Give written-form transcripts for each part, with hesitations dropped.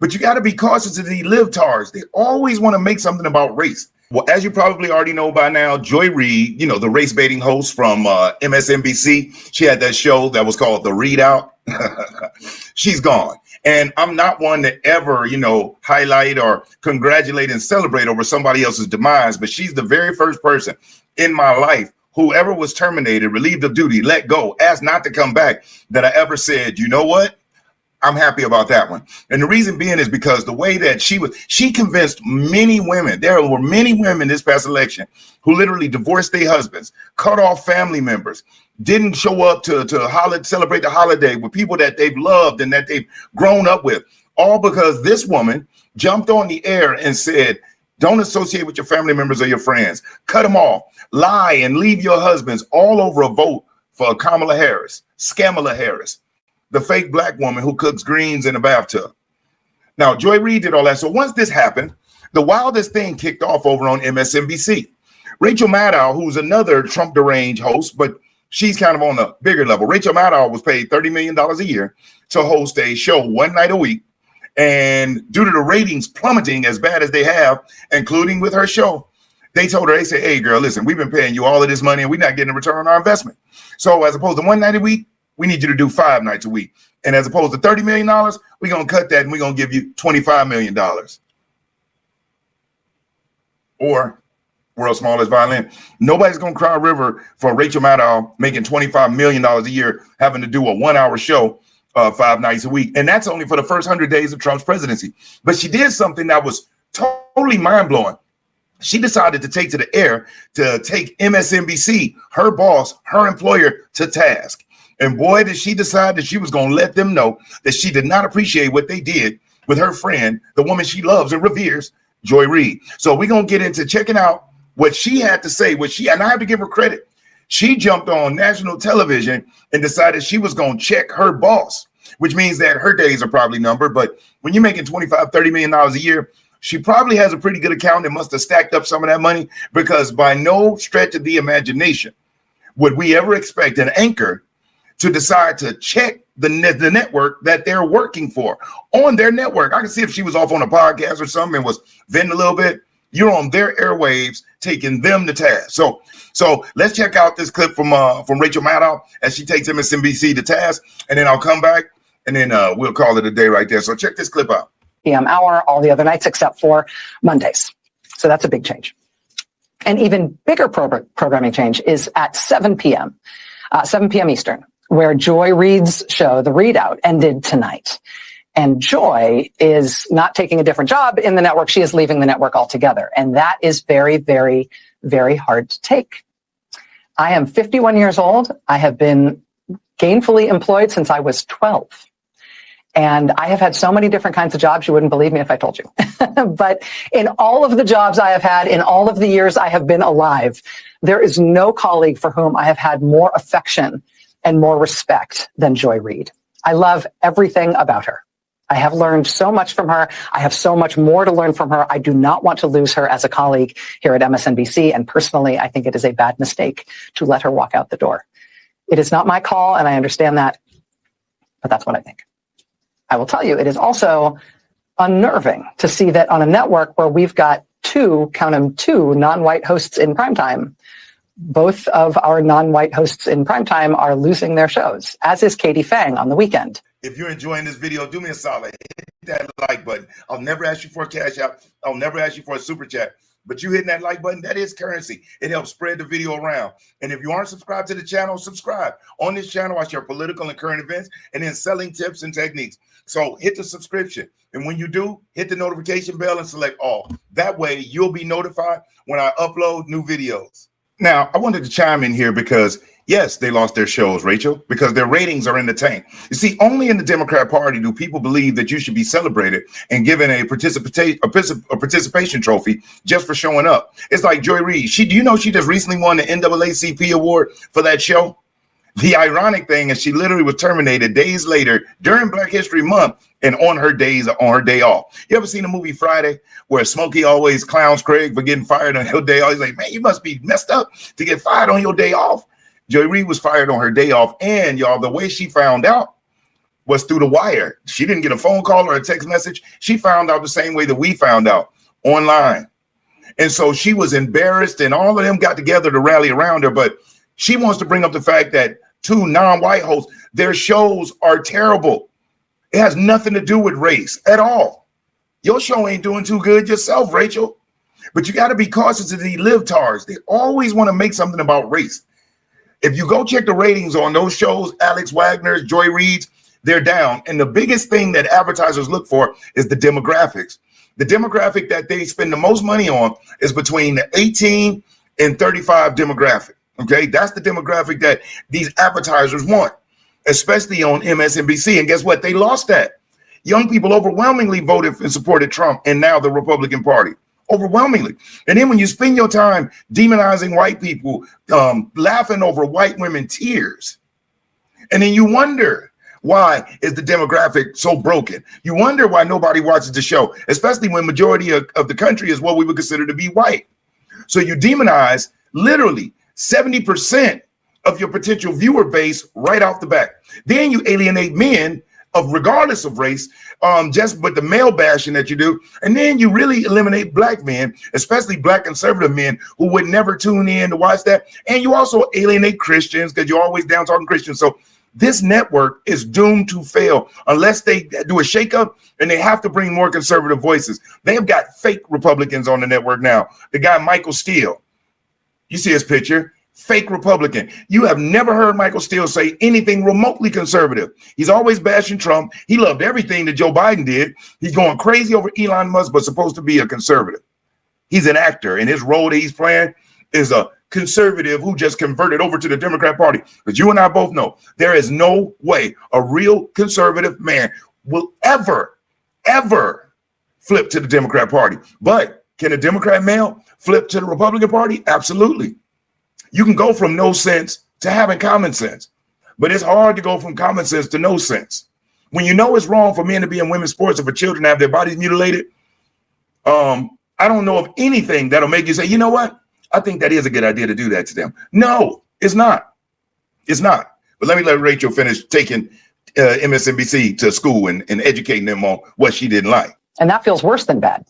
But you got to be cautious of these libtards. They always want to make something about race. Well, as you probably already know by now, Joy Reid, the race baiting host from MSNBC, she had that show that was called the ReidOut. She's gone. And I'm not one to ever, highlight or congratulate and celebrate over somebody else's demise. But she's the very first person in my life, whoever was terminated, relieved of duty, let go, asked not to come back, that I ever said, you know what? I'm happy about that one. And the reason being is because the way that she convinced many women, there were many women this past election who literally divorced their husbands, cut off family members, didn't show up to celebrate the holiday with people that they've loved and that they've grown up with, all because this woman jumped on the air and said, don't associate with your family members or your friends, cut them off, lie and leave your husbands, all over a vote for Kamala Harris, Scamala Harris, the fake black woman who cooks greens in a bathtub. Now, Joy Reid did all that. So once this happened, the wildest thing kicked off over on MSNBC. Rachel Maddow, who's another Trump deranged host, but she's kind of on a bigger level. Rachel Maddow was paid $30 million a year to host a show one night a week. And due to the ratings plummeting as bad as they have, including with her show, they told her, they said, hey, girl, listen, we've been paying you all of this money and we're not getting a return on our investment. So as opposed to one night a week, we need you to do 5 nights a week. And as opposed to $30 million, we're going to cut that and we're going to give you $25 million. Or, world's smallest violin, nobody's going to cry a river for Rachel Maddow making $25 million a year, having to do a 1-hour show 5 nights a week. And that's only for the first 100 days of Trump's presidency. But she did something that was totally mind-blowing. She decided to take to the air to take MSNBC, her boss, her employer, to task. And boy, did she decide that she was going to let them know that she did not appreciate what they did with her friend, the woman she loves and reveres, Joy Reid. So we're going to get into checking out what she had to say, and I have to give her credit. She jumped on national television and decided she was going to check her boss, which means that her days are probably numbered. But when you're making $25, $30 million a year, she probably has a pretty good account and must have stacked up some of that money, because by no stretch of the imagination would we ever expect an anchor to decide to check the network that they're working for on their network. I can see if she was off on a podcast or something and was venting a little bit. You're on their airwaves, taking them to task. So let's check out this clip from Rachel Maddow as she takes MSNBC to task, and then I'll come back and then we'll call it a day right there. So check this clip out. PM hour all the other nights except for Mondays. So that's a big change. An even bigger programming change is at 7 p.m. Eastern, where Joy Reid's show, the ReidOut, ended tonight. And Joy is not taking a different job in the network. She is leaving the network altogether. And that is very, very, very hard to take. I am 51 years old. I have been gainfully employed since I was 12. And I have had so many different kinds of jobs, you wouldn't believe me if I told you. But in all of the jobs I have had, in all of the years I have been alive, there is no colleague for whom I have had more affection and more respect than Joy Reid. I love everything about her. I have learned so much from her. I have so much more to learn from her. I do not want to lose her as a colleague here at MSNBC. And personally, I think it is a bad mistake to let her walk out the door. It is not my call, and I understand that, but that's what I think. I will tell you, it is also unnerving to see that on a network where we've got two non-white hosts in primetime, both of our non-white hosts in primetime are losing their shows, as is Katie Fang on the weekend. If you're enjoying this video, do me a solid. Hit that like button. I'll never ask you for a cash out. I'll never ask you for a super chat. But you hitting that like button, that is currency. It helps spread the video around. And if you aren't subscribed to the channel, subscribe. On this channel, I share political and current events and then selling tips and techniques. So hit the subscription. And when you do, hit the notification bell and select all. That way, you'll be notified when I upload new videos. Now, I wanted to chime in here because, yes, they lost their shows, Rachel, because their ratings are in the tank. You see, only in the Democrat Party do people believe that you should be celebrated and given a participation trophy just for showing up. It's like Joy Reid. Do you know she just recently won the NAACP award for that show? The ironic thing is she literally was terminated days later during Black History Month and on her day off. You ever seen the movie Friday where Smokey always clowns Craig for getting fired on her day off? He's like, man, you must be messed up to get fired on your day off. Joy Reid was fired on her day off. And y'all, the way she found out was through the wire. She didn't get a phone call or a text message. She found out the same way that we found out, online. And so she was embarrassed, and all of them got together to rally around her. But she wants to bring up the fact that 2 non-white hosts, their shows are terrible. It has nothing to do with race at all. Your show ain't doing too good yourself, Rachel. But you got to be cautious of these libtards. They always want to make something about race. If you go check the ratings on those shows, Alex Wagner's, Joy Reid's, they're down. And the biggest thing that advertisers look for is the demographics. The demographic that they spend the most money on is between the 18 and 35 demographic. Okay, that's the demographic that these advertisers want, especially on MSNBC. And guess what? They lost that. Young people overwhelmingly voted and supported Trump and now the Republican Party. Overwhelmingly. And then when you spend your time demonizing white people, laughing over white women tears, and then you wonder, why is the demographic so broken? You wonder why nobody watches the show, especially when majority of the country is what we would consider to be white. So you demonize literally 70% of your potential viewer base right off the bat. Then you alienate men of regardless of race, just with the male bashing that you do. And then you really eliminate black men, especially black conservative men who would never tune in to watch that. And you also alienate Christians because you're always down talking Christians. So this network is doomed to fail unless they do a shakeup, and they have to bring more conservative voices. They've got fake Republicans on the network now. The guy, Michael Steele, you see his picture, fake Republican. You have never heard Michael Steele say anything remotely conservative. He's always bashing Trump. He loved everything that Joe Biden did. He's going crazy over Elon Musk, but supposed to be a conservative. He's an actor, and his role that he's playing is a conservative who just converted over to the Democrat Party. But you and I both know there is no way a real conservative man will ever flip to the Democrat Party. But can a Democrat male flip to the Republican Party? Absolutely. You can go from no sense to having common sense, but it's hard to go from common sense to no sense. When you know it's wrong for men to be in women's sports and for children to have their bodies mutilated, I don't know of anything that'll make you say, you know what? I think that is a good idea to do that to them. No, it's not. It's not. But let me let Rachel finish taking MSNBC to school and educating them on what she didn't like. And that feels worse than bad,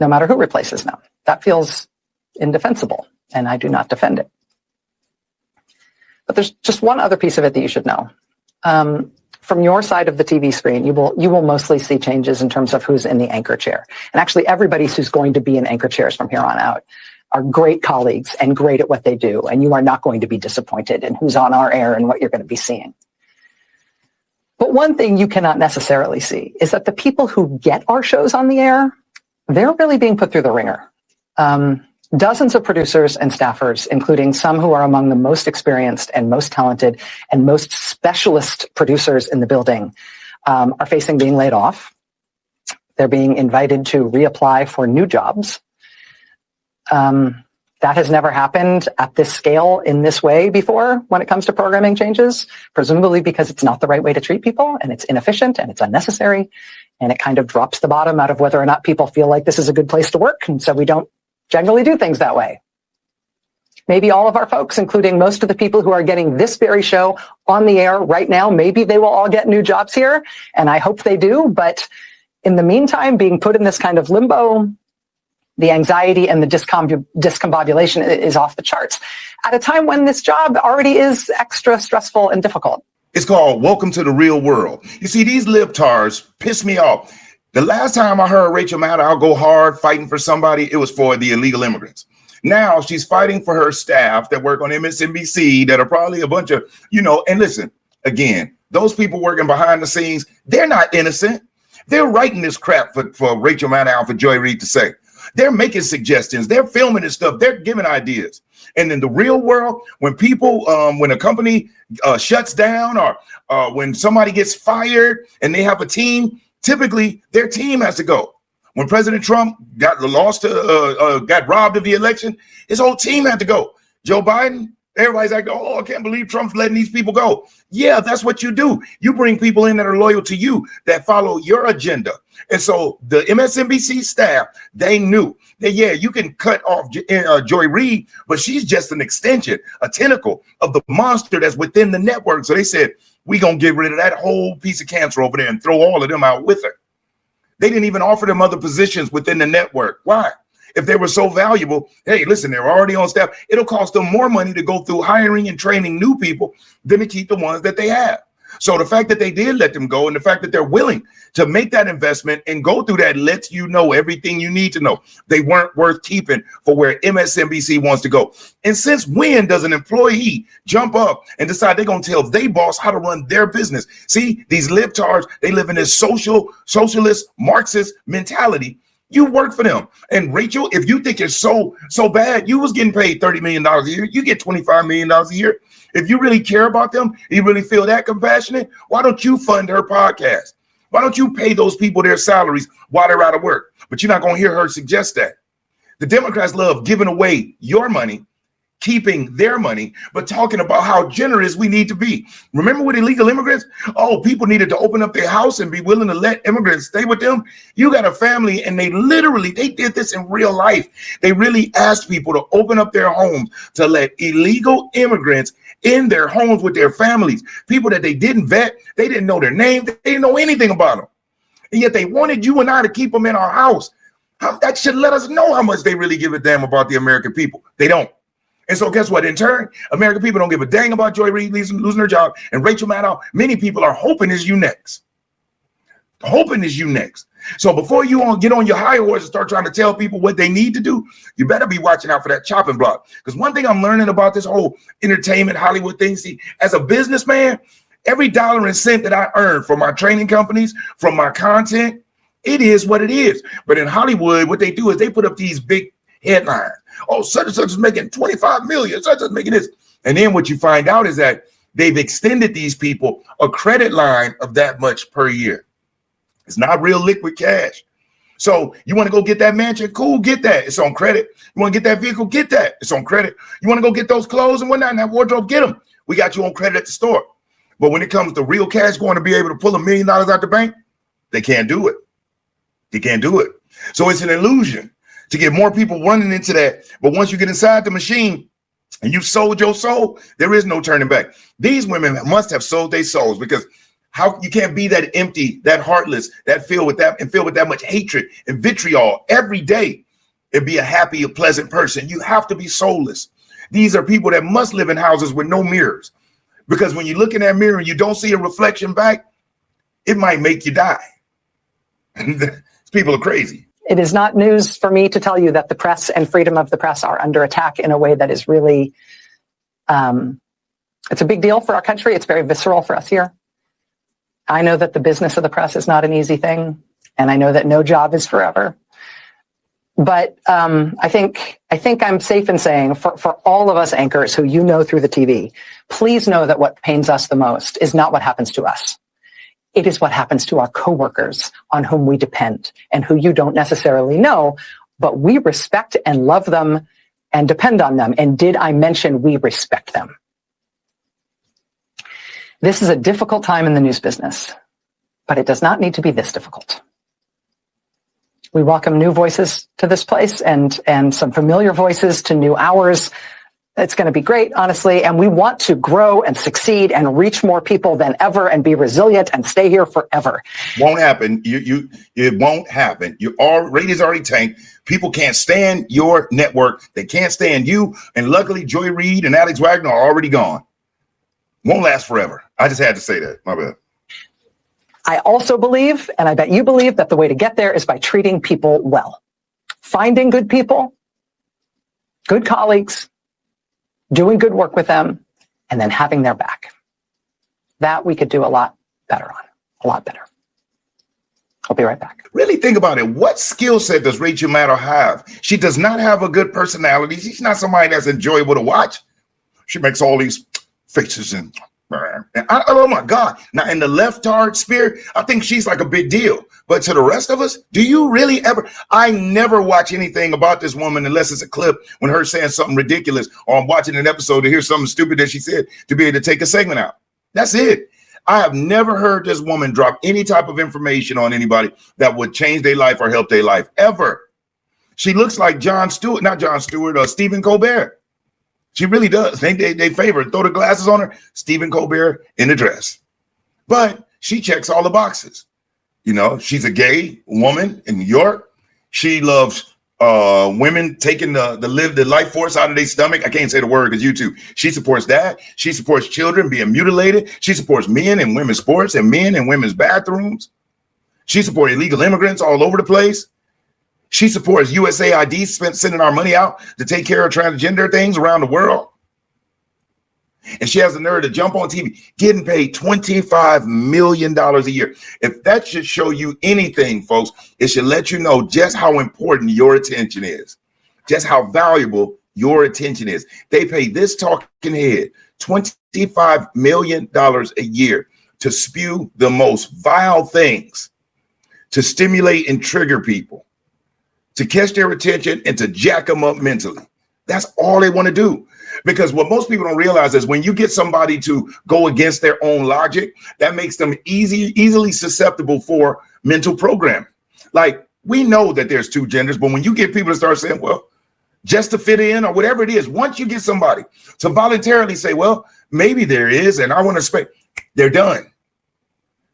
no matter who replaces them. That feels indefensible, and I do not defend it. But there's just one other piece of it that you should know. From your side of the TV screen, you will mostly see changes in terms of who's in the anchor chair. And actually, everybody who's going to be in anchor chairs from here on out are great colleagues and great at what they do. And you are not going to be disappointed in who's on our air and what you're going to be seeing. But one thing you cannot necessarily see is that the people who get our shows on the air, they're really being put through the ringer. Dozens of producers and staffers, including some who are among the most experienced and most talented and most specialist producers in the building, are facing being laid off. They're being invited to reapply for new jobs. That has never happened at this scale in this way before when it comes to programming changes, presumably because it's not the right way to treat people, and it's inefficient and it's unnecessary, and it kind of drops the bottom out of whether or not people feel like this is a good place to work. And so we don't generally do things that way. Maybe all of our folks, including most of the people who are getting this very show on the air right now, maybe they will all get new jobs here, and I hope they do. But in the meantime, being put in this kind of limbo, the anxiety and the discombobulation is off the charts at a time when this job already is extra stressful and difficult. It's called Welcome to the Real World. You see, these libtards piss me off. The last time I heard Rachel Maddow go hard fighting for somebody, it was for the illegal immigrants. Now she's fighting for her staff that work on MSNBC that are probably a bunch of, and listen, again, those people working behind the scenes, they're not innocent. They're writing this crap for Rachel Maddow, for Joy Reid to say. They're making suggestions. They're filming this stuff. They're giving ideas. And in the real world, when people, when a company shuts down or when somebody gets fired and they have a team, typically their team has to go. When President Trump got robbed of the election, his whole team had to go. Joe Biden, everybody's like, oh, I can't believe Trump's letting these people go. Yeah, that's what you do. You bring people in that are loyal to you, that follow your agenda. And so the MSNBC staff, they knew that, yeah, you can cut off Joy Reid, but she's just an extension, a tentacle of the monster that's within the network. So they said, we going to get rid of that whole piece of cancer over there and throw all of them out with her. They didn't even offer them other positions within the network. Why? If they were so valuable, hey, listen, they're already on staff. It'll cost them more money to go through hiring and training new people than to keep the ones that they have. So the fact that they did let them go and the fact that they're willing to make that investment and go through that lets you know everything you need to know. They weren't worth keeping for where MSNBC wants to go. And since when does an employee jump up and decide they're going to tell their boss how to run their business? See, these libtards, they live in this socialist, Marxist mentality. You work for them. And Rachel, if you think it's so bad, you was getting paid $30 million a year. You get $25 million a year. If you really care about them, you really feel that compassionate, why don't you fund her podcast? Why don't you pay those people their salaries while they're out of work? But you're not going to hear her suggest that. The Democrats love giving away your money, keeping their money, but talking about how generous we need to be. Remember with illegal immigrants? Oh, people needed to open up their house and be willing to let immigrants stay with them. You got a family and they did this in real life. They really asked people to open up their homes to let illegal immigrants in their homes with their families, people that they didn't vet, they didn't know their name, they didn't know anything about them. And yet they wanted you and I to keep them in our house. That should let us know how much they really give a damn about the American people. They don't. And so guess what? In turn, American people don't give a dang about Joy Reid losing her job. And Rachel Maddow, many people are hoping is you next. Hoping is you next. So before you get on your high horse and start trying to tell people what they need to do, you better be watching out for that chopping block. Because one thing I'm learning about this whole entertainment, Hollywood thing, see, as a businessman, every dollar and cent that I earn from my training companies, from my content, it is what it is. But in Hollywood, what they do is they put up these big headlines. Oh, such and such is making 25 million, such is making this. And then what you find out is that they've extended these people a credit line of that much per year. It's not real liquid cash. So you want to go get that mansion? Cool, get that. It's on credit. You want to get that vehicle? Get that. It's on credit. You want to go get those clothes and whatnot in that wardrobe? Get them. We got you on credit at the store. But when it comes to real cash, going to be able to pull $1 million out the bank, they can't do it. They can't do it. So it's an illusion to get more people running into that. But once you get inside the machine and you've sold your soul, there is no turning back. These women must have sold their souls, because how you can't be that empty, that heartless, that filled with that much hatred and vitriol every day and be a happy, a pleasant person. You have to be soulless. These are people that must live in houses with no mirrors, because when you look in that mirror and you don't see a reflection back, it might make you die. People are crazy. It is not news for me to tell you that the press and freedom of the press are under attack in a way that is really, it's a big deal for our country. It's very visceral for us here. I know that the business of the press is not an easy thing, and I know that no job is forever. But I think I'm safe in saying for all of us anchors who you know through the TV, please know that what pains us the most is not what happens to us. It is what happens to our coworkers on whom we depend and who you don't necessarily know, but we respect and love them and depend on them. And did I mention we respect them? This is a difficult time in the news business, but it does not need to be this difficult. We welcome new voices to this place and some familiar voices to new hours. It's going to be great, honestly, and we want to grow and succeed and reach more people than ever and be resilient and stay here forever. Won't happen. It won't happen. Ratings already tanked. People can't stand your network. They can't stand you. And luckily, Joy Reid and Alex Wagner are already gone. Won't last forever. I just had to say that. My bad. I also believe, and I bet you believe, that the way to get there is by treating people well. Finding good people, good colleagues, doing good work with them, and then having their back. That we could do a lot better on, a lot better. I'll be right back. Really think about it. What skill set does Rachel Maddow have? She does not have a good personality. She's not somebody that's enjoyable to watch. She makes all these faces and oh my God. Now in the leftard spirit, I think she's like a big deal. But to the rest of us, do you really ever? I never watch anything about this woman unless it's a clip when her saying something ridiculous, or I'm watching an episode to hear something stupid that she said to be able to take a segment out. That's it. I have never heard this woman drop any type of information on anybody that would change their life or help their life ever. She looks like Stephen Colbert. She really does. They favor it. Throw the glasses on her. Stephen Colbert in a dress. but she checks all the boxes. You know, she's a gay woman in New York. She loves women taking the life force out of their stomach. I can't say the word because YouTube. She supports that. She supports children being mutilated. She supports men in women's sports and men in women's bathrooms. She supports illegal immigrants all over the place. She supports USAID sending our money out to take care of transgender things around the world. And she has the nerve to jump on TV, getting paid $25 million a year. If that should show you anything, folks, it should let you know just how important your attention is, just how valuable your attention is. They pay this talking head $25 million a year to spew the most vile things, to stimulate and trigger people, to catch their attention and to jack them up mentally. That's all they want to do. Because what most people don't realize is when you get somebody to go against their own logic, that makes them easily susceptible for mental programming. Like, we know that there's two genders, but when you get people to start saying, well, just to fit in or whatever it is, once you get somebody to voluntarily say, well, maybe there is, and I want to speak, they're done.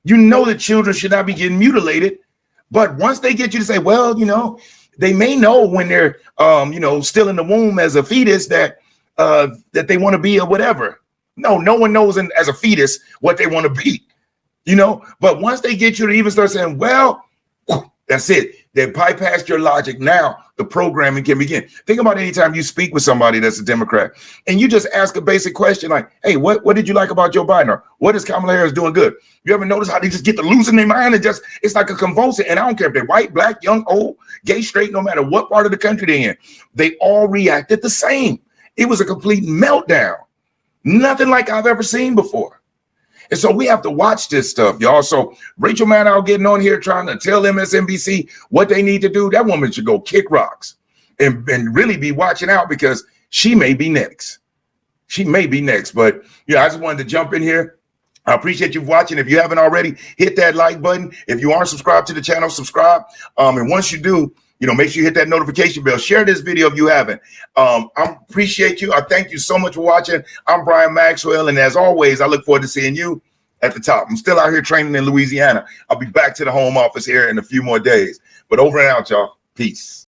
You know that children should not be getting mutilated. But once they get you to say, well, you know, they may know when they're, still in the womb as a fetus that they want to be or whatever. No one knows as a fetus what they want to be, you know. But once they get you to even start saying, well, that's it. They bypassed your logic. Now the programming can begin. Think about any time you speak with somebody that's a Democrat and you just ask a basic question like, hey, what did you like about Joe Biden? Or what is Kamala Harris doing good? You ever notice how they just get to losing their mind and just, it's like a convulsion. And I don't care if they're white, black, young, old, gay, straight, no matter what part of the country they're in, they all reacted the same. It was a complete meltdown. Nothing like I've ever seen before. And so we have to watch this stuff, y'all. So Rachel Maddow getting on here trying to tell MSNBC what they need to do. That woman should go kick rocks and really be watching out because she may be next. She may be next. But yeah, I just wanted to jump in here. I appreciate you watching. If you haven't already, hit that like button. If you aren't subscribed to the channel, subscribe. And once you do, make sure you hit that notification bell. Share this video if you haven't. I appreciate you. I thank you so much for watching. I'm Brian Maxwell. And as always, I look forward to seeing you at the top. I'm still out here training in Louisiana. I'll be back to the home office here in a few more days. But over and out, y'all. Peace.